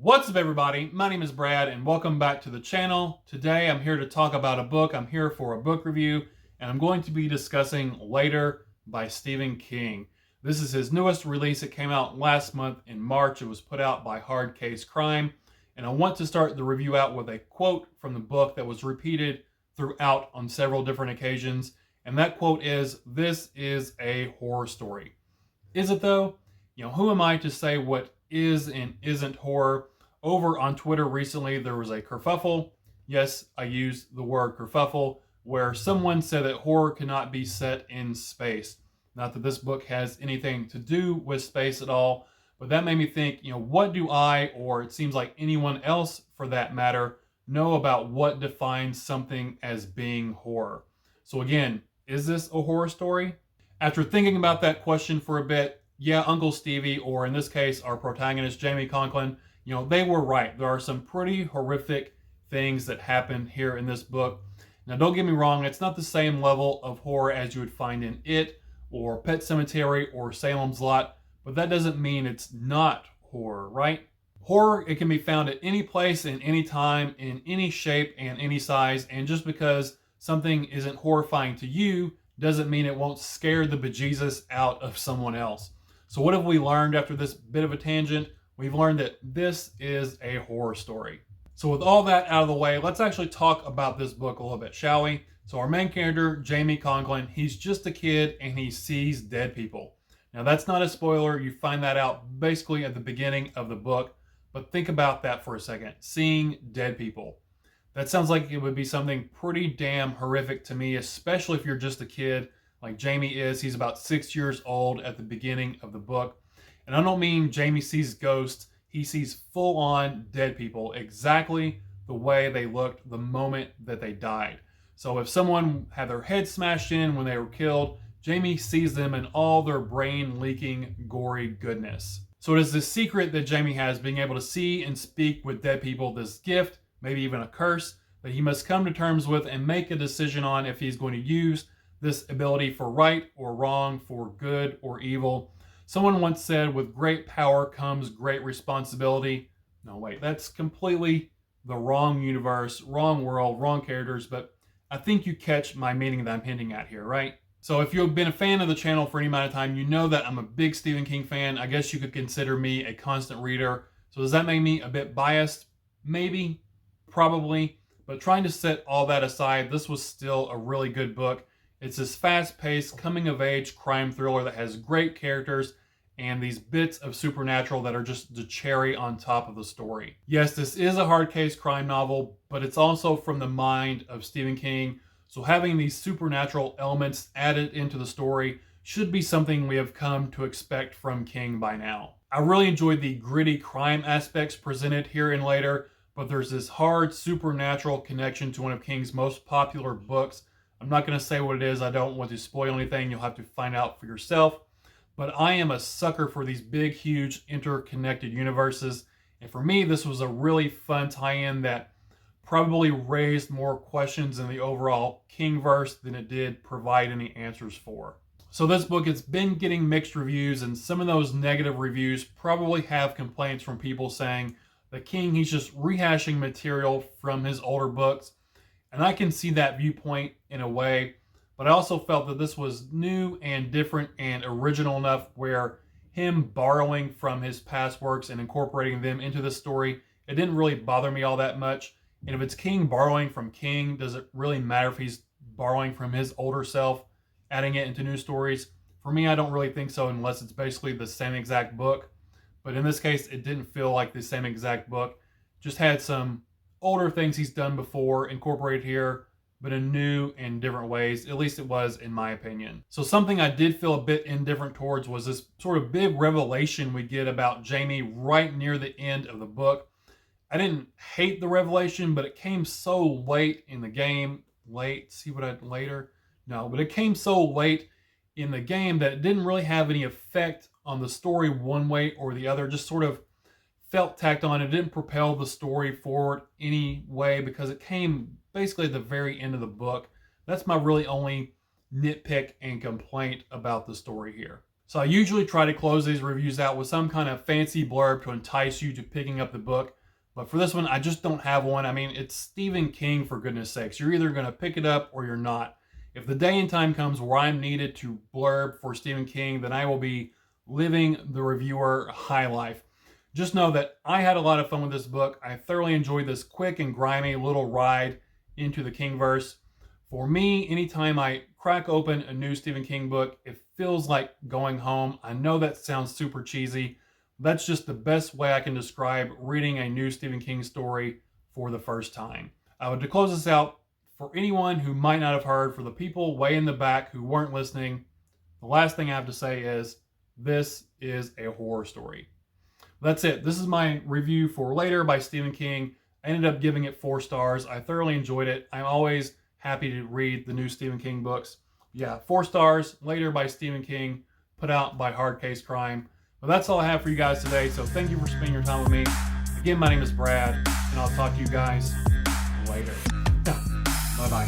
What's up, everybody? My name is Brad and welcome back to the channel. Today I'm here to talk about a book. I'm here for a book review and I'm going to be discussing Later by Stephen King. This is his newest release. It came out last month in March. It was put out by Hard Case Crime, and I want to start the review out with a quote from the book that was repeated throughout on several different occasions, and that quote is, "This is a horror story." Is it though? Who am I to say what is and isn't horror? Over on Twitter recently, there was a kerfuffle. Yes, I used the word kerfuffle, where someone said that horror cannot be set in space. Not that this book has anything to do with space at all, but that made me think, what do I, or it seems like anyone else for that matter, know about what defines something as being horror? So again, is this a horror story? After thinking about that question for a bit, yeah, Uncle Stevie, or in this case, our protagonist, Jamie Conklin, they were right. There are some pretty horrific things that happen here in this book. Now, don't get me wrong, it's not the same level of horror as you would find in It, or Pet Sematary, or Salem's Lot, but that doesn't mean it's not horror, right? Horror, it can be found at any place, in any time, in any shape, and any size, and just because something isn't horrifying to you doesn't mean it won't scare the bejesus out of someone else. So what have we learned after this bit of a tangent? We've learned that this is a horror story. So with all that out of the way, let's actually talk about this book a little bit, shall we? So our main character, Jamie Conklin, he's just a kid and he sees dead people. Now that's not a spoiler. You find that out basically at the beginning of the book. But think about that for a second. Seeing dead people. That sounds like it would be something pretty damn horrific to me, especially if you're just a kid like Jamie is. He's about 6 years old at the beginning of the book. And I don't mean Jamie sees ghosts. He sees full-on dead people, exactly the way they looked the moment that they died. So if someone had their head smashed in when they were killed, Jamie sees them in all their brain-leaking, gory goodness. So it is this secret that Jamie has, being able to see and speak with dead people, this gift, maybe even a curse, that he must come to terms with and make a decision on if he's going to use this ability for right or wrong, for good or evil. Someone once said, with great power comes great responsibility. No, wait, that's completely the wrong universe, wrong world, wrong characters, but I think you catch my meaning that I'm hinting at here, right? So if you've been a fan of the channel for any amount of time, you know that I'm a big Stephen King fan. I guess you could consider me a constant reader. So does that make me a bit biased? Maybe, probably, but trying to set all that aside, this was still a really good book. It's this fast-paced, coming-of-age crime thriller that has great characters and these bits of supernatural that are just the cherry on top of the story. Yes, this is a hard case crime novel, but it's also from the mind of Stephen King, so having these supernatural elements added into the story should be something we have come to expect from King by now. I really enjoyed the gritty crime aspects presented here and later, but there's this hard supernatural connection to one of King's most popular books. I'm not going to say what it is. I don't want to spoil anything. You'll have to find out for yourself. But I am a sucker for these big, huge, interconnected universes. And for me, this was a really fun tie-in that probably raised more questions in the overall Kingverse than it did provide any answers for. So this book, it's been getting mixed reviews, and some of those negative reviews probably have complaints from people saying that King, he's just rehashing material from his older books. And I can see that viewpoint in a way, but I also felt that this was new and different and original enough where him borrowing from his past works and incorporating them into the story, it didn't really bother me all that much. And if it's King borrowing from King, does it really matter if he's borrowing from his older self, adding it into new stories? For me, I don't really think so unless it's basically the same exact book. But in this case, it didn't feel like the same exact book. Just had some older things he's done before incorporated here, but in new and different ways. At least it was, in my opinion. So something I did feel a bit indifferent towards was this sort of big revelation we get about Jamie right near the end of the book. I didn't hate the revelation, but it came so late in the game. Late? See what I did later? No, but it came so late in the game that it didn't really have any effect on the story one way or the other. Just sort of felt tacked on. It didn't propel the story forward any way because it came basically at the very end of the book. That's my really only nitpick and complaint about the story here. So I usually try to close these reviews out with some kind of fancy blurb to entice you to picking up the book. But for this one, I just don't have one. I mean, it's Stephen King, for goodness sakes. You're either going to pick it up or you're not. If the day and time comes where I'm needed to blurb for Stephen King, then I will be living the reviewer high life. Just know that I had a lot of fun with this book. I thoroughly enjoyed this quick and grimy little ride into the Kingverse. For me, anytime I crack open a new Stephen King book, it feels like going home. I know that sounds super cheesy. That's just the best way I can describe reading a new Stephen King story for the first time. To close this out, for anyone who might not have heard, for the people way in the back who weren't listening, the last thing I have to say is this is a horror story. That's it. This is my review for Later by Stephen King. I ended up giving it 4 stars. I thoroughly enjoyed it. I'm always happy to read the new Stephen King books. Yeah, 4 stars, Later by Stephen King, put out by Hard Case Crime. But that's all I have for you guys today, so thank you for spending your time with me. Again, my name is Brad, and I'll talk to you guys later. Bye-bye.